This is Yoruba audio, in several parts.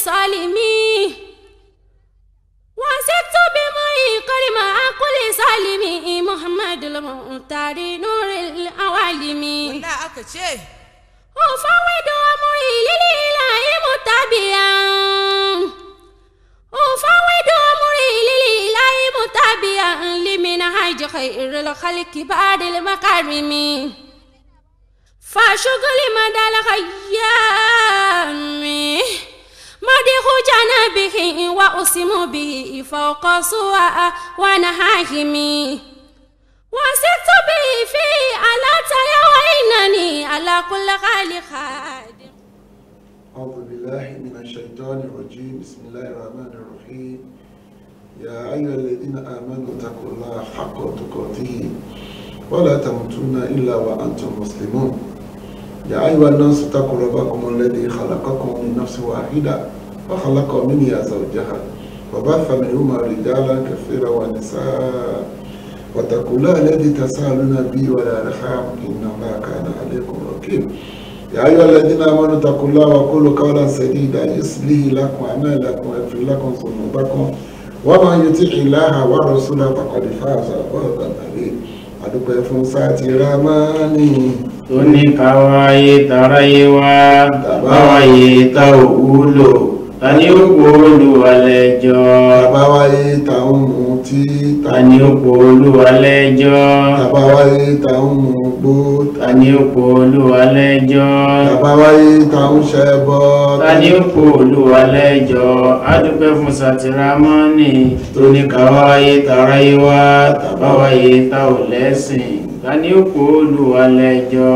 سالمي وسدت بمعي كريم كل سالمي محمد المختار نور العوالم أفوض أمري لله متابعا أفوض أمري لله متابعا لمنهج خير الخلق بعد المكارم فشغل مدى الخيام مدح جنبه وأسم به فوق سواء ونهاهم وسدت به في على وإنني على كل حال خادم. أعوذ بالله من الشيطان الرجيم. بسم الله الرحمن الرحيم. يا أيها الذين آمنوا اتقوا الله حق تقاته ولا تموتن إلا وأنتم مسلمون. يا أيها الناس اتقوا ربكم الذي خلقكم من نفس واحدة وخلق منها زوجها وبث منهما رجالا كثيرا ونساء واتقوا الله الذي تساءلون به والأرحام إن الله كان عليكم رقيبا. يا أيها الذين آمنوا اتقوا الله وقولوا قولا سديدا يصلح لكم أعمالكم ويغفر لكم ذنوبكم ومن يطع الله ورسوله فقد فاز فوزا عظيما. adúpẹ́ fún Sátìrámánì tó ní káwáyé taráyé wá tàbáwáyé tá ò wúlò ta ni ó pò Olúwa lẹ́jọ́ tàbáwáyé tá ń mutí ta ni ó pò Olúwa lẹ́jọ́ tàbáwáyé tá ń mugbó ta ni ó pò Olúwa lẹ́jọ́ tàbáwáyé tá ń ṣẹbọ ta ni ó pò Olúwa lẹ́jọ́. Adúpẹ́ fún Sátìrámánì tó ní káwáyé taráyé wá tàbáwáyé tá ò lẹ́sìn ta ni ó pò Olúwa lẹ́jọ́.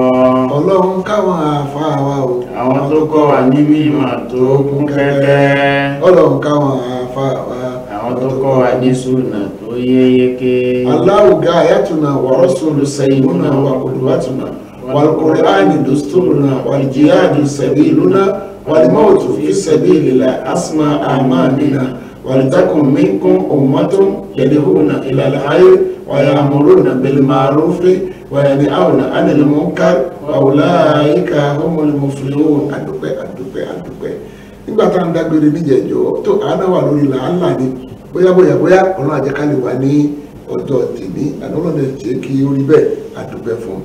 Ọlọ́run káwọn àáfàá wa o, àwọn tó kọ́ wa ní mímọ̀ tó kún kẹ́kẹ́. Ọlọ́run káwọn àáfàá wa, àwọn tó kọ́ wa ní súnà tó yé yéké. Allahu gayatuna wa rasulu sayyiduna wa qudwatuna wal qur'ani dusturuna wal jihadu sabiluna wal mautu fi sabilillah asma amanina wal takum minkum ummatun yad'una ila al-khayr wa ya'muruna bil ma'ruf wa yanhauna 'anil munkar wa ulaika humul muflihun. Adúpẹ́ nígbà tá à ń dágbére níjẹ̀jọ́ tó àánà wà lórí làálà ni bóyá ọlọ́run àjẹkálẹ̀ wà ní ọjọ́ tèmi àná ọlọ́run ṣe kí ó rí bẹ́ẹ̀. Adúpẹ́ fún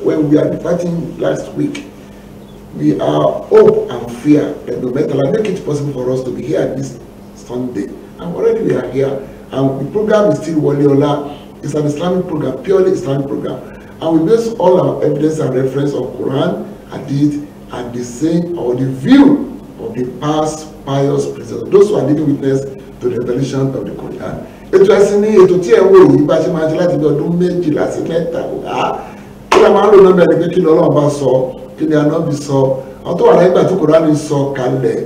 when we are departing last week we are hope and fear that no matter make it possible for us to be here this Sunday, and already we are here, and the program is still Wole Ola. It's an Islamic program, purely Islamic program, and we base all our evidence and reference on Quran, Hadith, and the saying or the view of the past pious presidents, those who are living witness to the revelation of the Quran. Ètò ẹ̀sìn ní ètò tí ẹ̀ wò yìí bá ṣe máa ṣe láti bí ọdún 12 sí 3 kí la máa ń lò náà bẹ̀rẹ̀ pé kí ni Ọlọ́run bá sọ, kí ni Ànábì sọ, àwọn tó wà láyé ìgbà tí Quran sọ kalẹ̀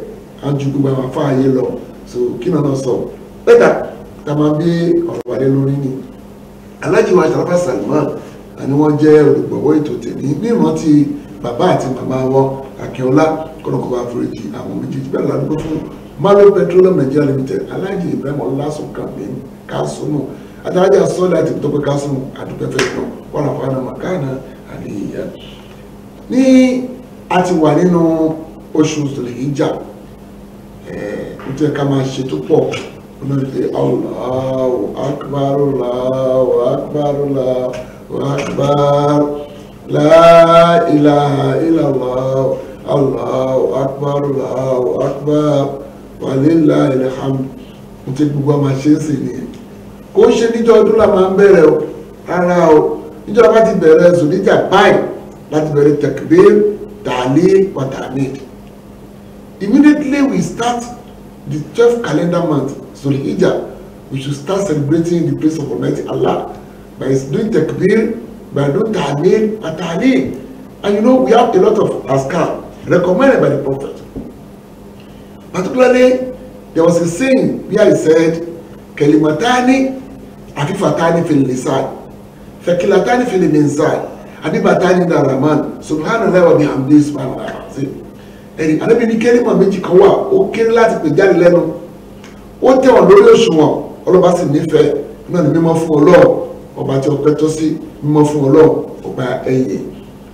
á ju gbogbo àwọn afáàyè lọ. So kí ni Ọlọ́run sọ pẹ́tà tá a máa bí ọ̀rọ̀ wà lé lórí ni Alhaji wa Sharafa Salman àni wọ́n jẹ́ olùgbọ̀wọ́ ètò tèmi ní ìrántí bàbá àti màmá wọn Akínọlá kọ́nàkọ́bá àforíjì àwọn méjèèjì bẹ́ẹ̀ ládùúgbò fún Malo Petroleum Nigeria Limited Alhaji Ibrahim Ọlásùn campaign Kásùnù àti Alhaji Asọ́lá àti Tọ́pẹ́ Kásùnù àdúpẹ́fẹ́ náà wọ́n àfọwọ́nà màkánà àníyàn. Ní a ti wà nínú oṣù Zulhijjah nítorí ká máa ṣe tó pọ̀ olóòtú Allahu Akbar Allahu Akbar Allahu Akbar la ilaha illallah Allahu Akbar Allahu Akbar walillahil hamd. Nítorí gbogbo ọmọ ṣe ń sìn nìyẹn kò ń ṣe níjọ́ ọdún la máa ń bẹ̀rẹ̀ o rárá o níjọ́ bá ti bẹ̀rẹ̀ Zulhijjah báyìí láti bẹ̀rẹ̀ takbir tahlil wa tahmid. Immediately we start the 12th calendar month, Zulhijjah, we should start celebrating the praise of Almighty Allah by doing takbir, by doing tahmid and tahlil. And you know, we have a lot of azkar recommended by the Prophet. Particularly, there was a saying where he said, Kalimatani afifatani fil lisan, fakilatani fil minzan, abibatani daraman, subhanallah wa bihamdihi subhanallah. Ẹ̀rí Ànábì ní kẹ́límà méjì kan wà ó kéré láti pè jáde lẹ́nu ó tẹ̀wọ̀n lórí òṣùwọ̀n ọlọ́ba sì nífẹ̀ẹ́ náà ní mímọ́ fún Ọlọ́run ọba tí ọpẹ́ tọ́ sí mímọ́ fún Ọlọ́run ọba ẹ̀yẹ.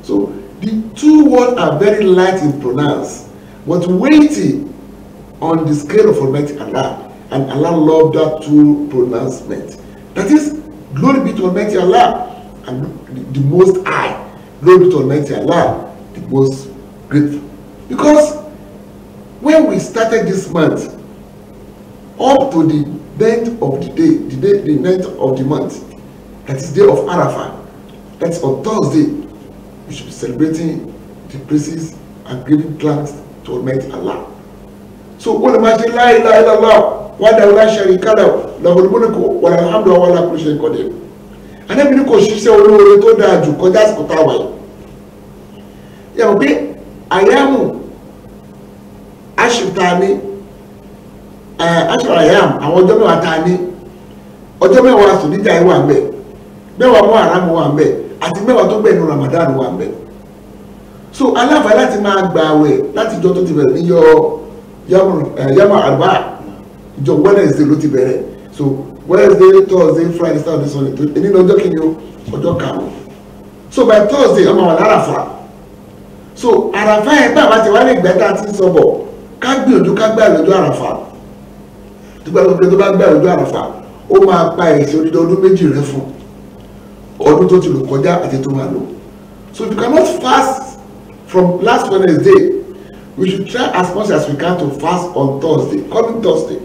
So the two words are very light in pronounce but weighty on the scale of Almighty Allah, and Allah loved that two pronouncement. That is, glory be to Almighty Allah, and the Most High, glory be to Almighty Allah, the most grateful. Because when we started this month, up to the 9th of the 9th of the month, that is day of Arafah, that's on Thursday, we should be celebrating the praises and giving thanks to Almighty Allah. So, la ilaha illallah, wahdahu la sharika lahu, lahul mulku wa lahul hamdu wa huwa ala kulli shay'in qadir. Ànábì ní kò ṣiṣẹ́ olóore tó dáa jù kọjá àsìkò tá a wà yìí. Yàrá pé àyàmù àṣìta ní àṣìta àyàmù àwọn ọjọ́ mẹ́wàá ta ní ọjọ́ mẹ́wàá sùdíjà wà ń bẹ̀, mẹ́wàá mọ́ àrámù wà ń bẹ̀, àti mẹ́wàá tó gbẹ̀nu Ramadan wà ń bẹ̀. So aláfàá láti máa gbà àwẹ̀ láti ìjọ tó ti bẹ̀rẹ̀ ní yàmù àrùbá ìjọ Wednesday ló ti bẹ̀rẹ̀. So Wednesday, Thursday, Friday, Saturday, Sunday. Any no joking you or joke. So by Thursday, I'm on Arafah. So Arafah ẹ̀ bá àti wá lè gbẹ́ta tí ń sọ̀bọ̀ ká gbìyànjú ká gbà lọ́jọ́ Arafah. Tó bá gbé tó bá gbà lọ́jọ́ Arafah, ó máa pa ẹ̀ṣẹ̀ odidi ọdún méjì rẹ̀ fún ọdún tó ti lò kọjá àti tó máa lò. So if you cannot fast from last Wednesday, we should try as much as we can to fast on Thursday, coming Thursday.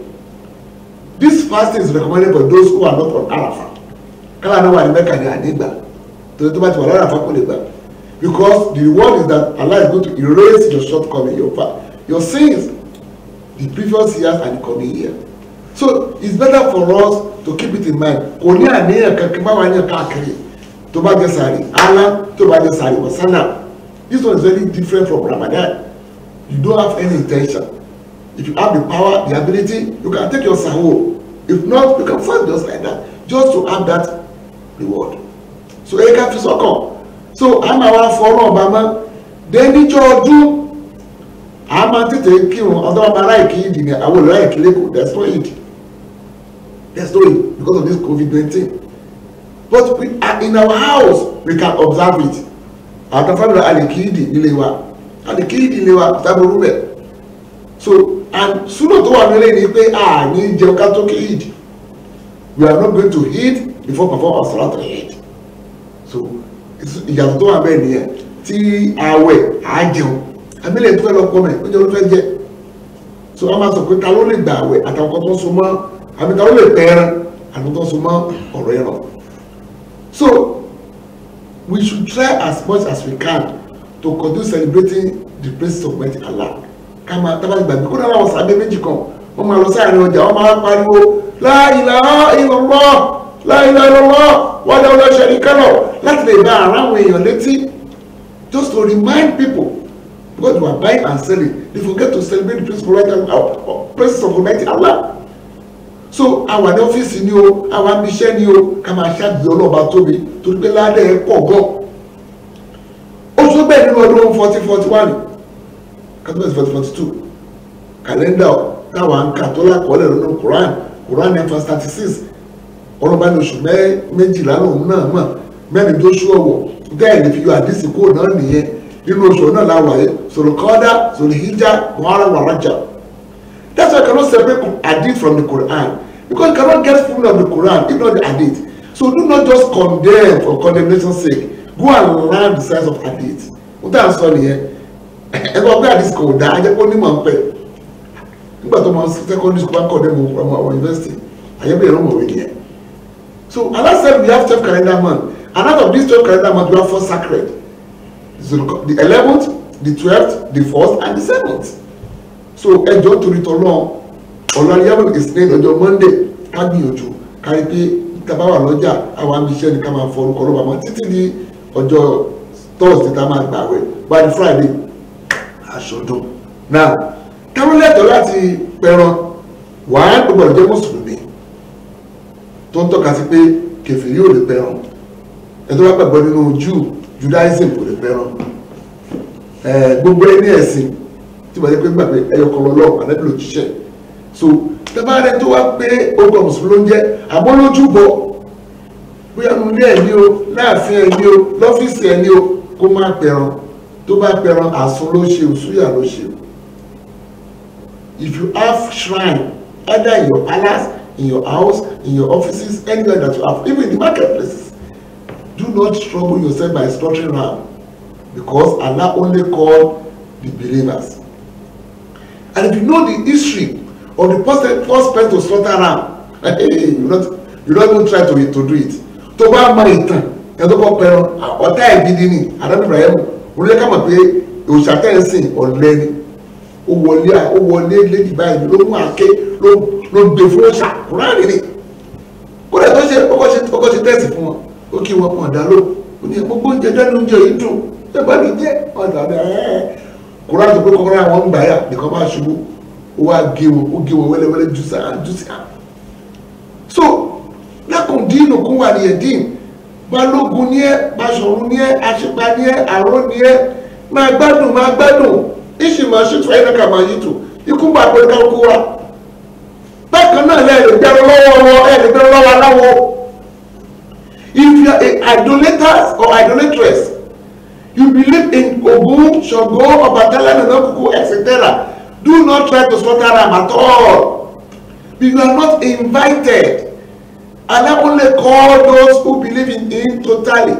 This fasting is recommended for those who are not on Arafah. Kala na wa ni Mecca ni anigba. To to ba ti wa Arafah ko le gba. Because the reward is that Allah is going to erase your shortcoming, your sins, the previous years and the coming year. So it's better for us to keep it in mind. Kò ní àníyàn kankan bá wà ní káàkiri. Tó bá jẹ sààrì, Allah, tó bá jẹ sààrì wasana. This one is very different from Ramadan. You don't have any intention. If you have the power, the ability, you can take your sahur. If not, you can fast just like that, just to have that reward. So you can feel come. So I'm our follow Obama. Then the ọdún, I'm a tete kill. Although I'm like it, I will like it. That's not it. That's not it because of this COVID-19. But we are in our house, we can observe it. Our family alikidi nilewa, alikidi nilewa taburume. So, and sooner to one ni pé ní jẹun ká tó Eid. We are not going to eat before perform our salat Eid. So, ìyàtọ̀ tó wà bẹ́ẹ̀ nìyẹn tí àwẹ̀ á jẹun. Àmìlẹ̀ tó fẹ́ lọ pọ̀ mẹ́, ó jẹ́ ló fẹ́ jẹ. So, a máa sọ pé ta ló lè gbà àwẹ̀ àtàwọn tó so mọ́, àbí ta ló lè pẹran àtàwọn tó so mọ́ ọ̀rọ̀ ẹ̀rọ. So, we should try as much as we can to continue celebrating the praises of Almighty Allah. Kama tabali gbàgbé kó dára wọn sábẹ́ méjì kan wọ́n máa lọ sáàrin ọjà wọ́n máa pariwo la ilaha illallah la ilaha illallah wahdahu la sharika lahu láti lè bá àwọn èèyàn létí, just to remind people, because you are buying and selling, they forget to celebrate the praises of Almighty Allah. So àwọn ní ọ́fíìsì ni o, àwọn abiṣẹ́ ni o, ká máa ṣáàbì ọlọ́ọ̀bá tóbi torí pé ládẹ́ ẹ̀ pọ̀ gan. Oṣù bẹ́ẹ̀ nínú ọdún 4041 verse 42 kàlẹ́ndà táwọn àǹkà tó lákọọ́lẹ̀ nínú Quran verse 36 ọlọ́ba ní oṣù méjìlá lòun náà mọ̀ mẹ́rin tó ṣú ọ̀wọ̀ bẹ́ẹ̀ ni fi yọ àdísì kó náà nìyẹn nínú oṣù náà láwàáyé Zulqa'dah, Zulhijjah, Muharram wa Rajab. That's why I cannot separate hadith from the Quran, because you cannot get full of the Quran if not the hadith. So do not just condemn for condemnation's sake. Go and learn the science of hadith. What I'm saying here, ẹgbẹ́ ọgbẹ́ àdìsí kò dá ajẹ́ kó nímọ̀ ń pẹ́ nígbà tó máa secondary school bá kọ́ dẹ́mu from our university àyẹ́bẹ̀rẹ̀ ọmọ òwe nìyẹn. So Allah said we have 12 calendar months, and out of these 12 calendar months we have 4 sacred: the 11th, the 12th, the 1st, and the 7th. So ẹjọ́ torí tọ́lọ́ ọ̀làyàwó ìsìnlẹ̀ ọjọ́ Monday ká gbìyànjú kárí pé tábà wà lọ́jà àwọn abiṣẹ́ ni ká máa fọ orúkọ lọ́wọ́ àmọ́ títí di ọjọ́ Thursday tá máa gbà wẹ̀ by the Friday aṣọdún. Now táwọn lẹ́tọ̀ọ́ láti pẹran wàá gbọ́dọ̀ jẹ́ mùsùlùmí tó ń tọ́ka sí pé kèfèrí ò lè pẹran, ẹ̀tọ́ bá gbàgbọ́ nínú Judaism kò lè pẹran, gbogbo ẹni ẹ̀sìn tí wọ́n yẹ pé gbàgbé ẹyọkọ lọ́wọ́ ànábì ló jíṣẹ́. So tẹ́bàárẹ̀ tó wá pé ọgbà mùsùlùmí ló ń jẹ́ àmọ́ lójúbọ bóyá nílé ẹ̀ ní o, láàfin ẹ̀ ní o, lọ́fíìsì ẹ̀ ní o, kó má pẹran. Tó bá pẹran àsun ló ṣe, òṣùyà ló ṣe. if you have shrine, either in your palace, in your house, in your offices, anywhere that you have, even in the marketplaces, do not trouble yourself by slaughtering ram, because Allah only called the believers. And if you know the history of the first person to slaughter ram, you don't even try to do it. To buy my ìtàn, ẹ̀dọ́ kọ́ pẹ̀rọ, ọ̀tá ìbídí ni, Ànábì Ibrahim, wọ́n lè ká mọ̀ pé òṣàtẹ́ ẹ̀sìn ọ̀lẹ́ ni, ó wọlé lédi báyìí ló mú àké ló gbé fún ọ̀ṣà, Kùránì ni. Kó lè tó ṣe ọkọ̀ ṣe tẹ́sì fún wọn, ó kí wọn kàn dá ló, ó ní gbogbo oúnjẹ jẹ́ oúnjẹ yìí dùn, ẹ bá mi jẹ́ ọ̀dà bẹ́ẹ̀. Kùránì tó pé kọ́kọ́rọ́ àwọn ń gbà yà nìkan máa ṣubú, ó wá gé wọn wẹ́lẹ́wẹ́lẹ́ jù sí à. So, lákùn dínú kún wà ní ẹ̀dín, balógun ní ẹ́, Baṣọ̀run ní ẹ́, Àṣìpa ní ẹ́, Àró ní ẹ́, máa gbádùn, ìṣìmọ̀ ṣètò ẹ̀ẹ́dẹ́ka máa yìí tó, ikú bá pẹ̀lú kálukú wa. Bákan náà lẹ́ẹ̀lẹ́ gbẹ́rọ lọ́wọ́ aláwọ̀. If you are an idolater or idolatress, you believe in Ògún, Ṣàngó, Ọbàtálá, Nanakuku, etc., do not try to slaughter them at all. You are not invited. Allah only call those who believe in Him totally.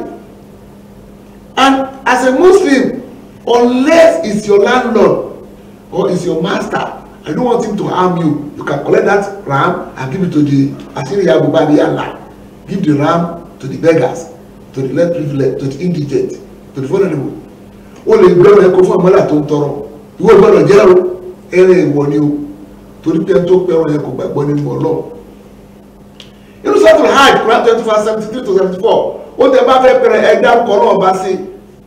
And as a Muslim, unless it's your landlord or it's your master, I don't want him to harm you. You can collect that ram and give it to the Assyria Bubadi Allah. Give the ram to the beggars, to the less privileged, to the indigent, to the vulnerable. Only God will confirm Mala to Toro. You will go to jail. Ere ìwọ ni o, torí pé tó pẹ́ wọn yẹn kò gbàgbọ́ nínú Ọlọ́run. Inú sọ́tún hajj Quran 25:73-74 ó tẹ bá fẹ́ pẹ̀rẹ̀ ẹ̀dá kọ́ náà bá sí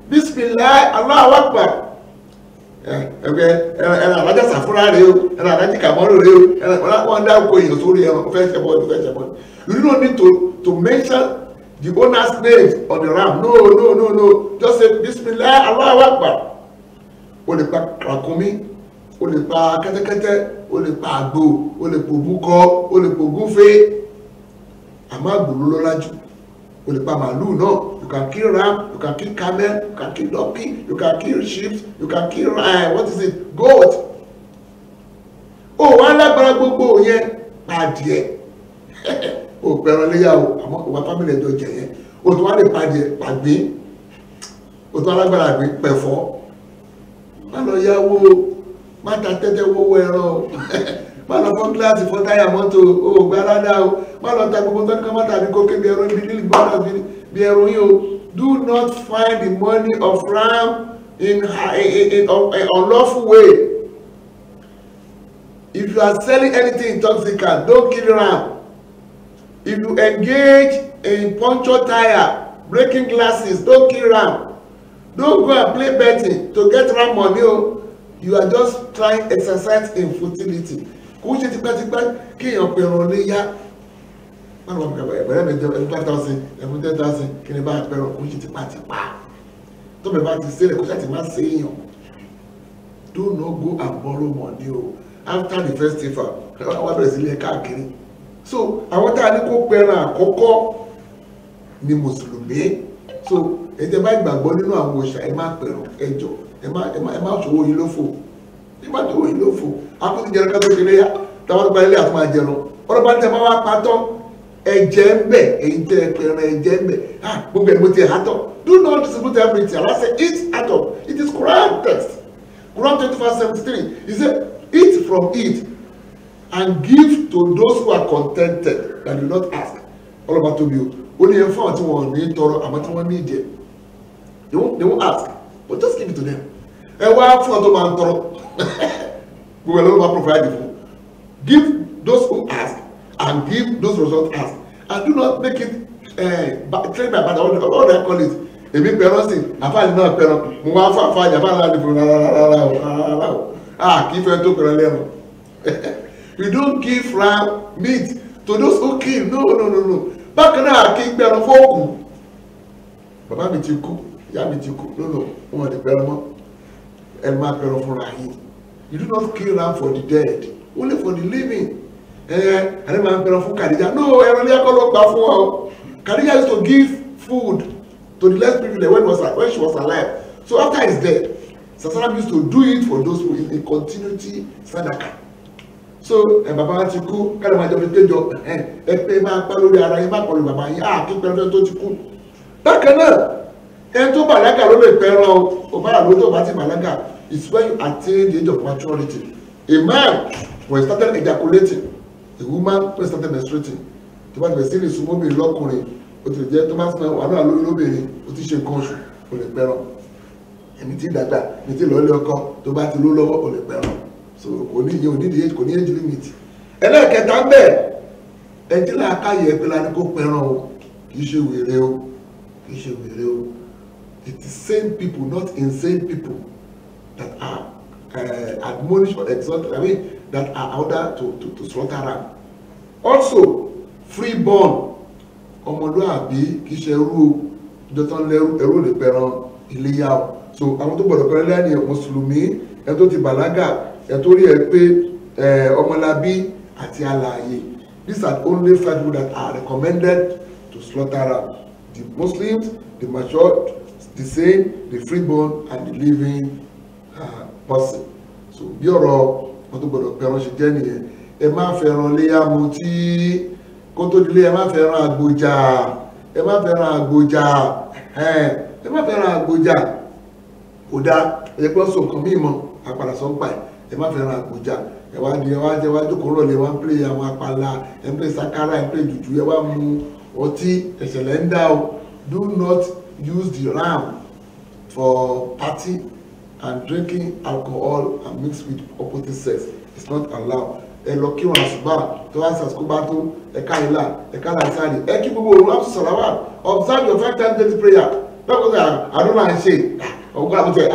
Bismillah Allahu Akbar. Ẹ̀rọ àlájá sàfúrà rẹ o, ẹ̀rọ àlájá kàmọ́rò rẹ o, ẹ̀rọ wọn dá oko èèyàn sórí ẹ̀rọ fẹ́ ṣẹbọ. You don't need to mention the owner's name on the ram. No. Just say Bismillah Allahu Akbar. O lè pa ràkúnmí, o lè pa kẹ́tẹ́kẹ́tẹ́, o lè pa àgbò, o lè po búkọ, o lè po gúnfẹ́. Àmọ́ àgbò ló lọ́lá jù. O lè pa màálù náà. You can kill ram, you can kill camel, you can kill donkey, you can kill sheep, you can kill goat. O wà lágbára gbogbo yẹn pàdé. O pẹ̀rọ léyà o, àmọ́ o wà family ẹjọ́ jẹ yẹn. O tún wá lè pàgbé. O tún wá lágbára gbé pẹ̀fọ́. Má lọ yáwó. Má ta tẹ́tẹ́ wówó ẹran, má lọ fọ́n gíláàsì fọ́n táyà mọ́tò, o gbá rádá o, má lọ ta gbogbo tọ́jú kan má tàbí kókè bí ẹran ibi nílùú gbọ́dọ̀ bí ẹran yìí o. Do not find the money of ram in unlawful way. If you are selling anything intoxicant, don't kill ram. If you engage in puncture tire, breaking glasses, don't kill ram. Don't go and play betting to get ram money o. You are just trying exercise in futility. Kò ṣe tipẹ́tipẹ́ kí èèyàn pe ẹran léyà. Má lọ bẹ̀rẹ̀ mi jẹ́ 5,000, 10,000 kí ni bá pẹ̀rọ kò ṣe tipátipá. Tó bẹ̀ bá ti sílẹ̀ kó ṣàtì má ṣe èèyàn. Do not go and borrow money o. After the festival, wọ́n bẹ̀rẹ̀ sí ilé káàkiri. So àwọn tá a ní kó pẹ̀ràn àkọ́kọ́ ni Mùsùlùmí. So ẹ̀jẹ̀ bá gbàgbọ́ nínú àwọn òòṣà ẹ má pẹ̀rọ ẹjọ́. Ẹ má ṣòwò yìí lófò. Ẹ má ṣòwò yìí lófò. Akúti jẹrẹ ká tó ṣe léyà. Táwọn gba ilé àti máa jẹun. Ọ̀rọ̀ bá ń tẹ máa wá patọ́. Ẹ̀jẹ̀ ń bẹ̀. Èyí tẹ pẹ̀rẹ̀ ẹ̀jẹ̀ ń bẹ̀. Gbogbo ẹ̀ mo ti hàtọ̀. Do not distribute everything. Allah said eat out of. It is Quran text. Quran 25:73. He said eat from it and give to those who are contented and do not ask. Ọlọ́ba tóbi o. Ó ní ẹ fún àwọn tí wọ́n ní tọrọ àmọ́ tí wọ́n ní ìdí ẹ̀. They won't ask. But just give it to them. And why fún ọ tó máa ń tọrọ? We will not provide you for. Give those who ask and give those results ask. And do not make it trade by bad. All that call it. Èmi pẹ̀rọ sí, àfáàlì náà pẹ̀rọ. Mo wá fún àfáàlì, àfáàlì náà ní fún rárá o. Kì í fẹ́ tó pẹ̀rọ lẹ́nu. You don't give ram meat to those who kill. No. Bákan náà kí pẹ̀rọ fóòkù. Bàbá mi ti kú. Ìyá mi ti kú. No. Wọ́n ti pẹ̀rọ mọ́. Ẹ máa pẹ̀rọ fúnra yín. You do not kill ram for the dead. Only for the living. Ẹni máa ń pẹ̀rọ fún Kàdíjà. No, ẹ̀rọ ilé ẹ̀kọ́ ló gbà fún ọ. Kàdíjà used to give food to the less privileged when she was alive. So after his death, Sasalam used to do it for those who in continuity sadaka. so bàbá wa ti kú kálí máa jọ fi péjọ ẹ pé máa pẹ́ lórí ara yín má pọ̀ lórí bàbá yín kí pẹ́ẹ́rẹ́ tó ti kú. bákan náà ẹni tó bàlágà ló lè pẹ́ràn o bára ló tó bá ti bàlágà is when you attain the age of maturity. A man when he started ejaculating, a woman when he started menstruating, tó bá ti bẹ̀rẹ̀ sí ní ìsúnmọ́bìnrin lọ́kùnrin ó ti lè jẹ́ tó bá ti wà náà lórí lóbìnrin ó ti ṣe nǹkan oṣù ó lè pẹ́ràn. ẹni tí dàgbà ẹni tí lọ́ọ́lé ọkọ tó bá ti ló lọ́wọ́ ó lè pẹ́ràn. So kò ní ìyẹn onídìí age kò ní age limit. ẹlẹ́ẹ̀kẹta ń bẹ̀ ẹni tí làákàyè ẹ pé lani kó pẹ́ràn o kì í ṣe wèrè o kì í ṣe wèrè o. It is sane people, not insane people, that are admonished or exhorted, that are ordered to slaughter ram. Also, freeborn, ọmọlúàbí kì í ṣe ẹrú ìjọtán ẹrú lè pẹran iléyá o. So, àwọn tó gbọdọ̀ pẹran lẹ́yìn mùsùlùmí, ẹ tó ti bàlágà, ẹ tó rí ẹ pé ọmọlábí àti alààyè. These are only 5 people that are recommended to slaughter ram. The Muslims, the matured, the sane, the freeborn, and the living person. So bí ọ̀rọ̀ wọn tó gbọdọ̀ pẹran ṣe jẹ́ nìyẹn. Ẹ má fẹ́ràn léyà mutí kó tó dilé ẹ má fẹ́ràn àgbòjà ẹ má fẹ́ràn àgbòjà ẹ má fẹ́ràn àgbòjà kò dáa ẹ jẹ́ pé wọ́n sọ nǹkan míì mọ́ àpàlà sọ ń pa ẹ má fẹ́ràn àgbòjà ẹ wá di ẹ wá jẹ́ wá jókòó rọ̀lẹ́ wá ń pè àwọn àpàlà ẹ ń pè sakara ẹ ń pè jùjú ẹ wá mu ọtí ẹ̀ṣẹ̀lẹ̀ ń dá o. Do not use the ram for party and drinking alcohol and mixed with opposite sex. It's not allowed. Ẹ lọ kí wọn àṣùbà tó wá sàṣkó bá tó ẹ̀ka ìlà ẹ̀ka làṣàrì ẹ kí gbogbo òun láti sọ̀rọ̀ wà. Observe your 5 times daily prayer. Lọ́kọ̀ sọ àdúrà ń ṣe ọ̀gbọ́n àbútẹ̀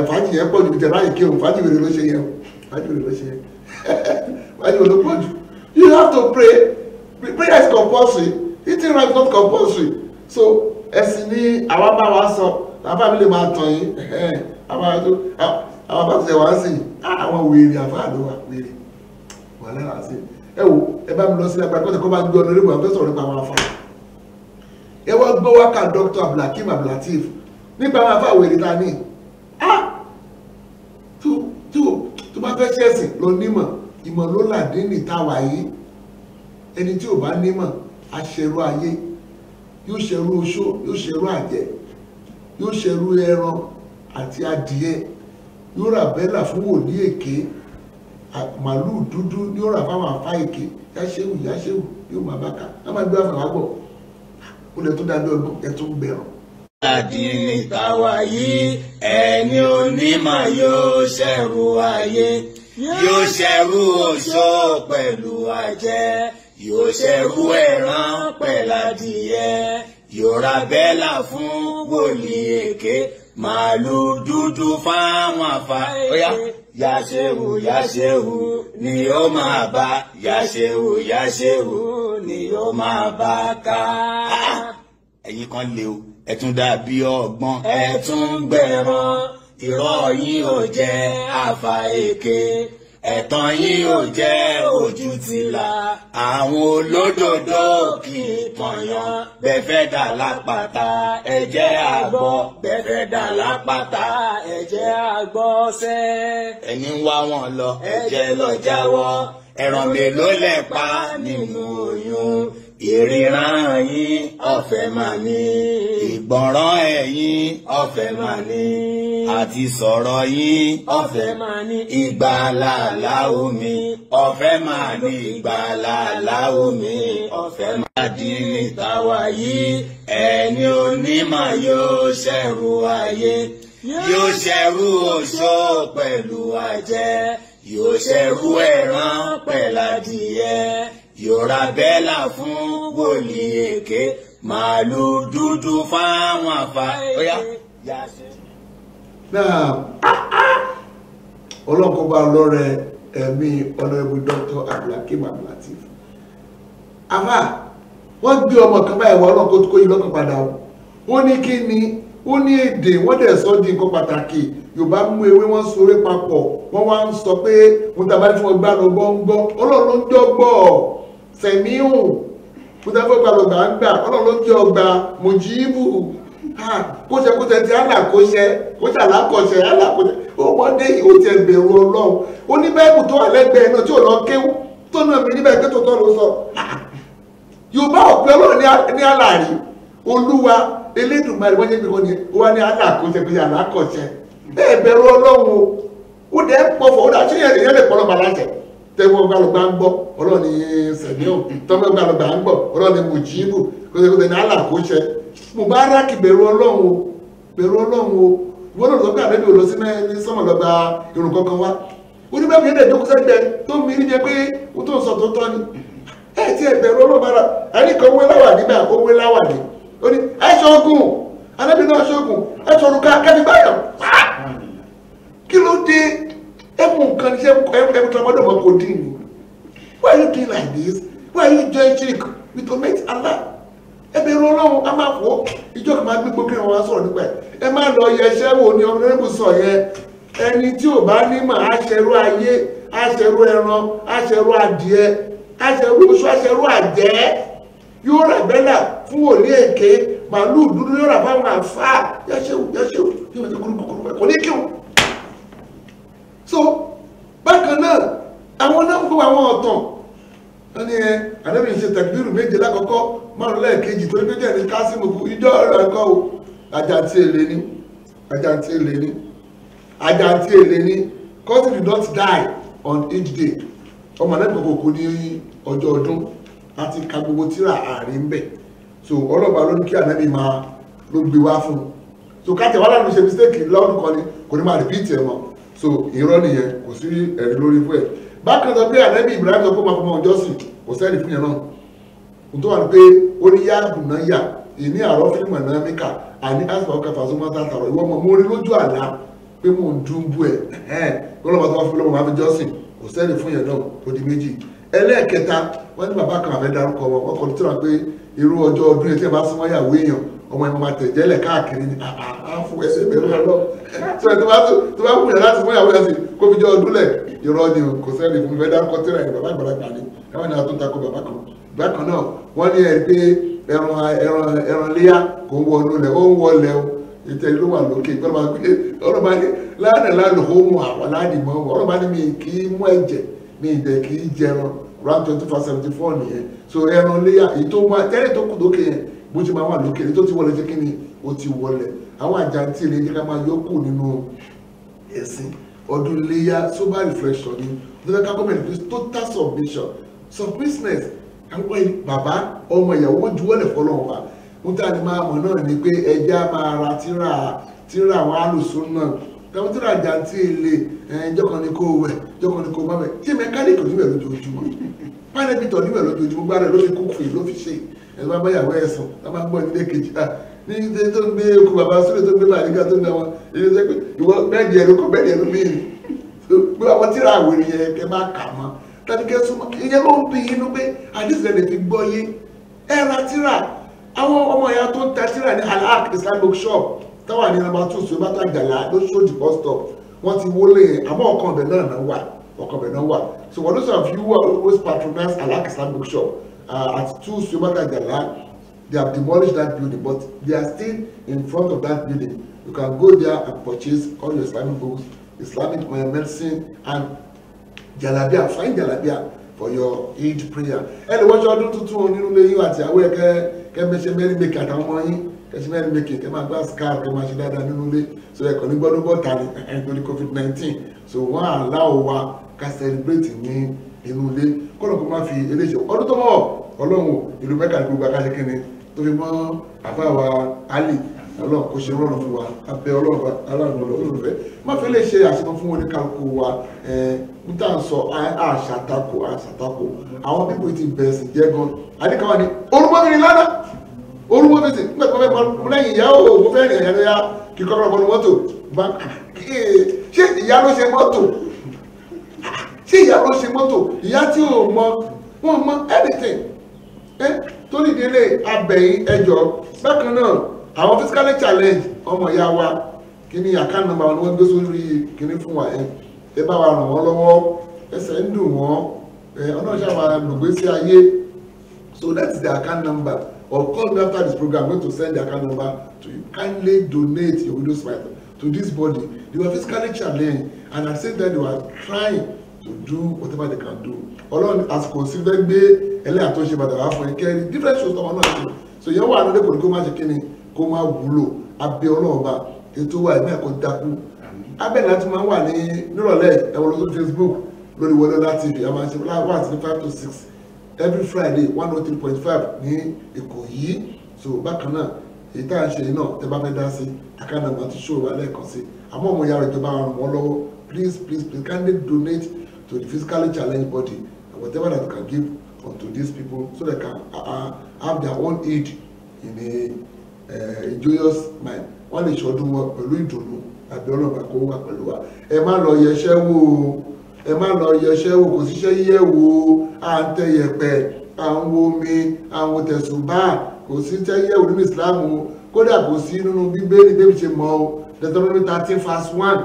fàájì yẹn pọ̀ jù tẹ̀ láyé kí òun fàájì wèrè ló ṣe yẹn fàájì wèrè ló ṣe yẹn fàájì wèrè ló pọ̀ jù. You have to pray. Prayer is compulsory. Eating right is not compulsory. So ẹ̀sìn ní àwọn bá wa sọ àbá mi lè máa tàn yín àwọn bá ti ṣe wá sí àwọn wèrè àfáàdó wa wèrè wà lára sí ẹ wò ẹ bá mi lọ sí ẹgbẹ́ pẹ́sẹ̀ kó bá gbé ọ̀nà orí wọn fẹ́ sọ̀rọ̀ nípa àwọn afá ẹ wọ́n gbọ́ wákà Dr. Abdulhakeem Abdulateef nípa àwọn afá wèrè ta ní tó bá fẹ́ ṣẹ̀sìn lọ nímọ̀ ìmọ̀ ló làdé ní táwa yìí ẹni tí ò bá nímọ̀ aṣẹrú ayé yóò ṣẹrú oṣó yóò ṣẹrú àjẹ́ yóò ṣẹrú ẹran àti adìẹ yóò rà bẹ́là fún wòlíì èké màálùú dúdú yóò rà fáwọn afá èké yáṣẹ́wù yóò máa bá ká á máa gbé àfàwà gbọ̀ ó lè tó dábẹ́ ọgbọ́n ẹ tó ń bẹ̀rọ̀. Àdìní tàwa yìí ẹni onímọ̀ yóò ṣẹrú ayé yóò ṣẹrú oṣó pẹ̀lú àjẹ́ yóò ṣẹrú ẹran pẹ̀ládìyẹ yóò ra bẹ́là fún wòlíì èké màálù dúdú fáwọn àfà. Óyá yáṣẹ́wù ni ó máa bá yáṣẹ́wù ni ó máa bá ká. Ẹ̀yin kan lè o ẹ tún dàbí ọgbọ́n ẹ tún gbẹ̀rán irọ́ yín ò jẹ́ àfà èké ẹ̀tàn yín ò jẹ́ ojú tìlà àwọn olódodo kì í pọ̀nyán bẹ́fẹ́ dà lápáta ẹ̀jẹ̀ àgbọ̀ bẹ́fẹ́ dà lápáta ẹ̀jẹ̀ àgbọ̀ sẹ́. ẹni ń wá wọn lọ ẹ̀jẹ̀ lọ jáwọ́ ẹran mélòó lẹ̀ pa nínú oyún ìríran yín ọ̀fẹ́ máa ní ìgbọ̀nràn ẹ̀yin ọ̀fẹ́ máa ní àti sọ̀rọ̀ yín ọ̀fẹ́ máa ní ìgbàlàlà omi ọ̀fẹ́ máa ní ìgbàlàlà omi ọ̀fẹ́ máa di nítawà yìí ẹni onímọ̀ yóò ṣẹrú ayé yóò ṣẹrú oṣó pẹ̀lú àjẹ́ yóò ṣẹrú ẹran pẹ̀ládìyẹ yóò ra bẹ́là fún wòlíì èké màálù dúdú fáwọn àfà. Óyá náà ọlọ́kọ̀ọ́bá lọ́rẹ̀ ẹ̀mí Honorable Dr. Abdulhakeem Abdulateef àfà wọ́n gbé ọmọ kan báyìí wọ́n ọlọ́kọ̀ kó yí lọ́kàn padà ó ní kí ni ó ní èdè wọ́n dẹ̀ sọ di nǹkan pàtàkì Yorùbá mú ewé wọ́n so ewé papọ̀ wọ́n wá ń sọ pé mo tàbá tí wọ́n gbá lọ gbọ́ngbọ́ Ọlọ́run ló ń dọ́gbọ́ sẹ̀míhùn mo tàbá gbà lọ gbà ń gbà Ọlọ́run ló ń jẹ́ ọgbà mojibu kó ṣe ti alákòóṣe kó ṣe alákọ̀ọ́ṣe alákòóṣe ọmọdé yìí ó ti ẹ̀bẹ̀rù ọlọ́run ó ní bẹ́ẹ̀bù tó wà lẹ́gbẹ̀ẹ́ náà tí ò lọ kéwú tó náà mi níbẹ̀ pé tó tọ́ ló sọ yorùbá òpin ọlọ́run ní àlàrí olúwa elédùnmarè wọ́n ṣe pé wọ́n ní wọ́n ní alákòóṣe pé alákọ̀ọ́ṣe bẹ́ẹ̀ bẹ̀rù ọlọ́run ó dẹ́ pọ̀fọ̀ ó dà ṣé èèyàn lè pọ̀ lọ́ba láṣẹ tẹ́wọ́ gbàlọ́gbà ń gbọ́ ọlọ́run ní sẹ̀míọ̀ tọ́mọ́ gbàlọ́gbà ń gbọ́ ọlọ́run ní mùjíbù kó ṣe ní alákòóṣe Mubarak bẹ̀rù ọlọ́run o wọ́n lọ́dọ̀ sọ́kẹ́ àdébí olóò sí ní sọ́mọ̀ lọ́gbà irun kankan wá oníbẹ̀rù yẹn dẹ̀jọ́ sẹ́gbẹ̀ tó ń mìírí jẹ pé ó tó ń sọ tó tọ́ ni ẹ̀ tí ẹ bẹ̀rù ọlọ́bàrà ẹnìkan owó láwà nígbà owó láwà ní ó ní ẹ̀ṣọ́ ogun anábì náà ṣogun ẹ̀ṣọ́ orúkọ akẹ́bí báyọ̀ kí ló dé ẹ̀mú nǹkan ní ẹ̀mú tó ọmọdé ọmọ kò dín ní why are you doing like this why are you join shirk with Almighty Allah ẹbẹ̀rù ọlọ́run a máa fọ́ ìjọ kan máa gbégbó kí wọ́n sọ̀rọ̀ nípa ẹ máa lọ yẹ ẹṣẹ́ wo ni ọmọdébù sọ yẹn ẹni tí ò bá nímọ̀ aṣẹrú ayé aṣẹrú ẹran aṣẹrú adìẹ aṣẹrú oṣù aṣẹrú àjẹ́ yóò rà bẹ́là fún wòlíì èké màálù dúdú yóò rà fáwọn àfáà yáṣẹ́wò yóò máa ti kúrúkúrú kò ní kí wọn. so bákan náà àwọn náà ń kó àwọn ọ̀tàn wọ́n ní ànábì ṣe tẹ̀kbírù méje lákọ̀ọ́kọ́ márùn lẹ́ẹ̀kejì torí pé jẹ́ ní kásìmù fún ìjọ ọ̀rọ̀ ẹ̀kọ́ o àjàntí èlé ní cause did not die on each day ọmọ náà kọ̀kọ̀ kò ní ọjọ́ ọdún àti ka gbogbo tíra àárín bẹ̀ so ọlọ́ba ló ní kí ànábì máa ló gbé wá fún so káàtẹ̀ wá láti ṣe mistake lọ́dún kan ni kò ní máa repeat ẹ̀ mọ́ so irọ́ nìyẹn kò sí ẹ̀rí lórí fún ẹ̀ bákan tó pé ànábì Ibrahim sọ pé máa fọmọ ọjọ́ sí kò sẹ́ẹ̀lì fún yẹn náà kò tó wà ní pé ó ní yá bùnà yà ìní àrọ́ fílímù náà mẹ́kà àní àsìkò ọkọ̀ fàṣọmọ́ sàtàrọ̀ ìwọ ọmọ mo rí lójú àlá pé mò ń dún bú ẹ̀ lọ́lọ́mọ tó wá fún lọ́mọ máa fi jọ́sìn kò sẹ́ẹ̀lì fún yẹn náà ó di méjì ẹlẹ́ẹ̀kẹta wọ́n ní bàbá kan àfẹ́ dárúkọ wọn wọ́n kọ́ tíra pé irú ọjọ́ ọdún yẹn tí ẹ bá súnmọ́ yàwó èèyàn ọmọ ẹ̀ máa tẹ̀jẹ́lẹ̀ káàkiri ní àfọ ẹsẹ̀ bẹ̀rù ọlọ́ tó bá wù yẹn láti fún yàwó ẹ̀sìn kó fi jọ ọdún lẹ̀ irọ́ ni kò sẹ́ẹ̀lì fún mi fẹ́ dárúkọ tíra yẹn bàbá àgbàlagbà ni káwọn ènìyàn tó ń takò bàbá kan bákan náà wọ́n ní ẹ̀rí pé ẹran léyà kò ń wọnú lẹ̀ ó ń wọlẹ̀ o ìtẹ̀ ló wà lókè ọlọ́ba ní láàrín láàrín òun àwọn aládìmọ́ ọlọ́ba ní mi kì í mú ẹ̀jẹ̀ mi ìdẹ̀ kì í jẹran round 24/74 nìyẹn so ẹran léyà èyí tó wá tẹ́lẹ̀ tó kù lókè yẹn bó ti máa wà lókè èyí tó ti wọlé jẹ́ kí ni ó ti wọlẹ̀ àwọn àjàntì ilé jẹ́ ká máa yọkù nínú ẹ̀sìn ọdún léyà sober reflection ni ọdún ká gómìnà pé total submission àwọn bàbá ọmọ ìyàwó wọn juwọ́lẹ̀ fọlọ́wọ́n wa ń tà ní máa mọ̀ náà ni pé ẹja máa ra tíra àwọn alùsùn náà tàbí tíra àjàntì ilé jọ́kan ní kó wẹ̀ jọ́kan ní kó má wẹ̀ tí mẹkáníkì níbẹ̀ lójoojúmọ́ pánẹ́bìtọ̀ níbẹ̀ lójoojúmọ́ gbára ló fi kúkú ló fi ṣe ẹ̀rọ bá báyàwó ẹ̀sùn tá bá gbọ́ nílé kejì ní ilé tó ń gbé okùn bàbá sílẹ̀ tó ń gbé màríkà tó ń gbé wọn ilé tó ń gbé ìwọ bẹ́ẹ̀dì ẹ̀rọ kọ bẹ́ẹ̀dì ẹ̀rọ mìíràn pé àwọn tíra àwòrán yẹn kẹ máa kà mọ́ tàbí kẹ súnmọ́ ìyẹn ló ń bí inú pé àdìsílẹ̀ lè fi gbọ́ yé ẹ̀ra tíra àwọn ọmọ ìyá tó ń ta tíra ní Al-Haq Islamic Bookshop táwọn ní nàmbà 2 sọ bá tó àjàlá ló ṣòdì bus stop wọ́n ti wọlé àmọ́ ọkàn ọbẹ̀ náà wà so for those of you who always patronize Al-Haq Islamic Bookshop at 2 Suebata Ajala they have demolished that building but they are still in front of that building you can go there and purchase all your Islamic books Islamic medicine and jalabia find jalabia for your Eid prayer ẹni wọ́n ṣe ọdún tuntun nínú ilé yín àti àwọ̀ ẹ̀kẹ́ mẹ́ṣẹ́ mẹ́rin mẹ́kì àtàwọn ọmọ yín kẹ́ṣẹ́ mẹ́rin mẹ́kì kẹ́ máa gbá scar kẹ́ máa ṣe dáadáa nínú ilé so ẹ̀kọ́ ní gbọ́dún bọ́ta ní nítorí COVID-19 so wọ́n àláwọ̀ wa ká celebrate ní inú ilé kọ́nà kó má fi eléṣẹ́ ọdún tó mọ̀ ọlọ́run ìlú mẹ́kà ní gbogbo akáṣe kíni tó fi mọ́ àfáàwà Ali ọlọ́run kò ṣe rọrùn fún wa abẹ́ ọlọ́run aláàánú olùfẹ́ má fi lè ṣe àṣepọ̀ fún oníkàlùkù wa níta ń sọ àṣàtakò àwọn pípò ti bẹ̀rẹ̀ sí jẹ́ gan adékàwá ni olúmọ́bìnrin lánà olúmọ́bìnrin nígbà tó fẹ́ mọ lẹ́yìn ìyá òògùn fẹ́ rìn ẹ̀yà kí kọ́kọ́rọ́ bọ́nu mọ́tò ṣé ìyá ló ṣe mọ́tò ìyá tí ò mọ wọn mọ anything tó ní ìdílé abẹ̀yìn ẹjọ́ bákan náà àwọn physically challenge ọmọ ìyá wa kí ni account number wọn ni wọ́n gbé sórí kíní fún wa ẹ bá wa ràn wọ́n lọ́wọ́ ẹsẹ̀ ń dùn wọ́n ọ̀nà ìṣàwà lògbé sí ayé so that is the account number or call me after this program. I'm going to send the account number to you. Kindly donate your widow's mite to this body. They were physically challenged, and at the same time they were trying to do whatever they can do. Ọlọ́run àsìkò sí fẹ́ gbé ẹlẹ́yà tó ṣe bàtà wá fún ẹkẹ́rin different shows tọmọ náà ṣe. So yẹn wà lóde kò ní kó má ṣe kíni kó má wúlò abẹ́ Ọlọ́run bá ètò wa ẹ̀mí ẹ̀kọ́ dákú. Abẹ́ láti máa wà ní nírọ̀lẹ́ ẹ̀wọ̀n lórí Facebook lórí Wọlé Ọlá TV a máa ṣe láwọn àti ní 5 to 6 every Friday 103.5 ní Ìkòyí. So bákan náà èyí tá à ń ṣe yìí náà tẹ bá fẹ́ dá sí àkànnà àmọ́ àti ṣòwò alẹ́ kan sí àmọ́ ọmọ ìyá rẹ̀ ìjọba ràn wọ́n lọ́wọ́ please kindly donate to the physically challenged body and whatever that you can give unto these people so they can have their own aid in a joyous mind. Wọ́n lè ṣọdún wọn pẹ̀lú ìdùnnú àbí ọlọ́ba kó wà pẹ̀lú wa. Ẹ má lọ yẹṣẹ́ wò kò síṣẹ́ yíyẹ wò à ń tẹ yẹ̀pẹ̀ à ń wo omi à ń wo tẹ̀sùbá kò sí tẹ́ yíyẹ wò nínú ìsìlámù kódà kò sí nínú bíbélì bébí ṣe mọ́ o Deuteronomy 13:1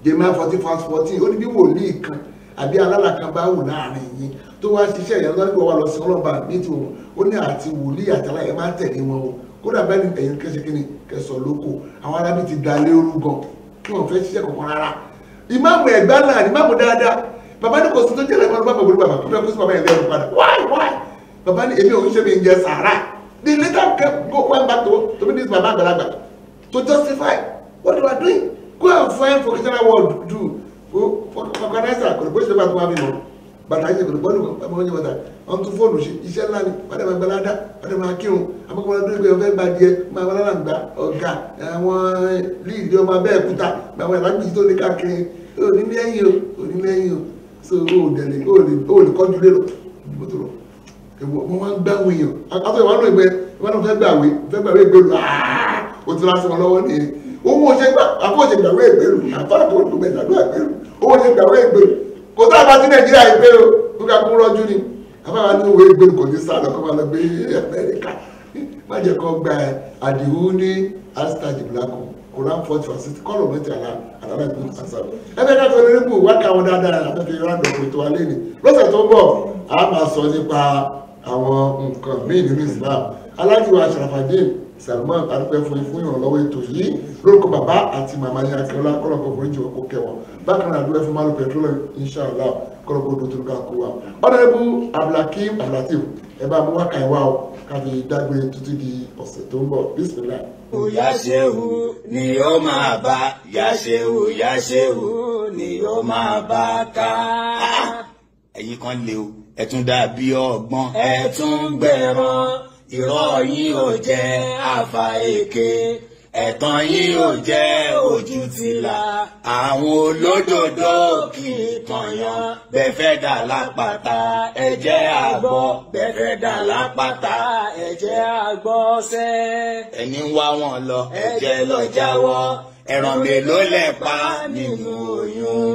Jeremiah 14:14 ó ní bí wòlíì kan àbí alálà kan bá wù láàrin yín tó wá ṣiṣẹ́ ìyẹn lọ́dún pé wà lọ sí ọlọ́ba ní tiwọn ó ní àti wòlíì àtàlà ẹ̀ máa tẹ̀lé wọn o kódà bẹ́ẹ̀ ni ẹ̀yin kẹ́sẹ̀ kí ni kẹsàn lóko àwọn arábí ti da lérú gan kí wọ́n fẹ́ ṣiṣẹ́ kankan rárá. Ìmáàmù ẹ̀gbá náà ìmáàmù dáadáa bàbá ní kò sí tó jẹ́lẹ̀ ìmáàmù bàbá olú bàbá kó fẹ́ kó sí bàbá yẹn lẹ́rù padà why bàbá ní èmi ò ń ṣe mi ń jẹ sàárà the later go went back to be this bàbá àgbàlagbà to justify what they were doing. Go and find vocational work do for organizer kò lè bó ṣe bá tó wá mímọ́ bàtà yìí kò lè bọ́ọ̀lù ọmọ oúnjẹ wọ̀tà ọ̀n tún fóònù ṣe iṣẹ́ ńlá ni padà máa gbalada padà máa kírun àmọ́kọ́ ọdún ìgbẹ́ ọ̀fẹ́ gba díẹ̀ máa wọlé àgbà ọ̀gá àwọn líìdì ọmọ abẹ́ ẹ̀kúta àwọn ìlàgbèjì tó ní káàkiri onílẹ́yìn o so o lè kọ́jú lérò ìdìbò tó lọ wọ́n máa ń gbá àwọn èèyàn àtọ́ ìwà náà ìgbẹ́ ìwà náà fẹ́ gbàwé ìgbèlú o ti lásìkò lọ́wọ́ nìyẹn owó ṣe gbà àfọ̀ṣe gbàwé ìgbèlú àfáàtò olùgbẹ̀dàdó ìgbèlú owó ṣe gbàwé ìgbèlú kò tó àbá sí Nàìjíríà ìgbèlú kó ká kún rọ́jú ni àfáà ní owó ìgbèlú kò ní sáà lọ́kọ́ máa lọ gbé Amẹ́ríkà má jẹ́ kó gba àdìhú ní asitaji black Quran 40:6 kọ́lọ̀ mẹ́tì àlàlá ìgbèlú àṣà ẹgbẹ́ ká tó ní nípò wákà wọn dáadáa àfẹ́fẹ́ ráńdọ̀ pé tó wà lẹ́nu lọ́sẹ̀ tó ń bọ̀ a máa sọ nípa àwọn nǹkan míì nínú Islam alájùwà Sharafadeen Salman adúpẹ́ fún ìrànlọ́wọ́ ètò yìí lórúkọ bàbá àti màmá yẹn akẹ́lá kọ́lọ́kọ́ fún ìjọba kó kẹwọn bákan náà adúpẹ́ fún Malu Petroleum inshallah kọ́lọ́kọ́ tó tún ká kó wa. Honorable Abdulhakeem Abdulateef ẹ bá mú wákà ìwá o káfí dágbére títí di ọ̀sẹ̀ tó ń bọ̀ bísímìlá. Yàṣẹ́wù ni ó máa bá yàṣẹ́wù ni ó máa bá ká. Ẹ̀yin kan lè o ẹ tún dàbí ọgbọ́n ẹ tún gbẹ̀rán irọ́ yín ò jẹ́ àfà èké ẹ̀tàn yín ò jẹ́ ojú tìlà àwọn olódodo kì í tọ̀yàn bẹ́ẹ̀ fẹ́ dà lápáta ẹ jẹ́ àgbọ̀ bẹ́ẹ̀ fẹ́ dà lápáta ẹ jẹ́ àgbọ̀ sẹ́. ẹni ń wá wọn lọ ẹ jẹ́ lọ jáwọ́ ẹran mélòó lẹ pa nínú oyún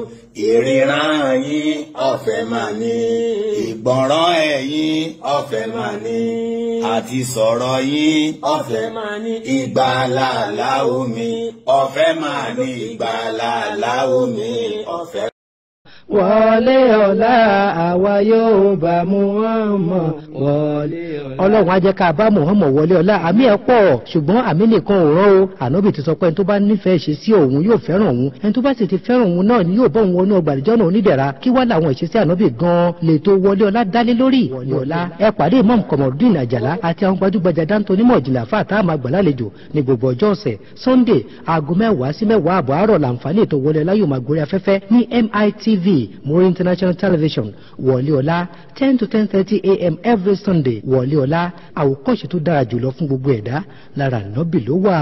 ìríran yín ọ̀fẹ́ máa ní ìgbọ̀nràn ẹ̀yin ọ̀fẹ́ máa ní àti sọ̀rọ̀ yín ọ̀fẹ́ máa ní ìgbàlàlà omi ọ̀fẹ́ máa ní ìgbàlàlà omi ọ̀fẹ́. Wọlé ọ̀la àwa yóò bá Muhammad wọlé ọ̀la. Ọlọ́run á jẹ́ ká bá Muhammad wọlé ọ̀la àmì ẹ̀ pọ̀ ṣùgbọ́n àmì nìkan ò rán o. Ànábì ti sọ pé ẹni tó bá nífẹ̀ẹ́ ṣe sí òun yóò fẹ́ràn òun ẹni tó bá sì ti fẹ́ràn òun náà ni yóò bọ́ òun wọnú ọgbà àdìjọ́ náà onídẹ̀ra kí wá làwọn ìṣesí ànábì gan-an lè tó wọlé ọ̀la dálé lórí. Wọlé ọ̀la ẹ pàdé Imam Komorudeen Àjàlá àti àwọn gbajúgbajà dáńtó onímọ̀ ìjìnlẹ̀ àfáà tá a máa gbà lálejò ní gbogbo ọjọ́ ọ̀sẹ̀ Sunday aago 10 sí 10 àbọ̀ àárọ̀ làǹfààní ètò wọlé ọ̀la yóò máa gorí afẹ́fẹ́ ní MITV Muri International Television. Wọlé ọ̀la 10 to 10:30 a.m. every Sunday. Wọlé ọ̀la àwòkọ́ṣe tó dára jùlọ fún gbogbo ẹ̀dá lára Ànábì ló wà.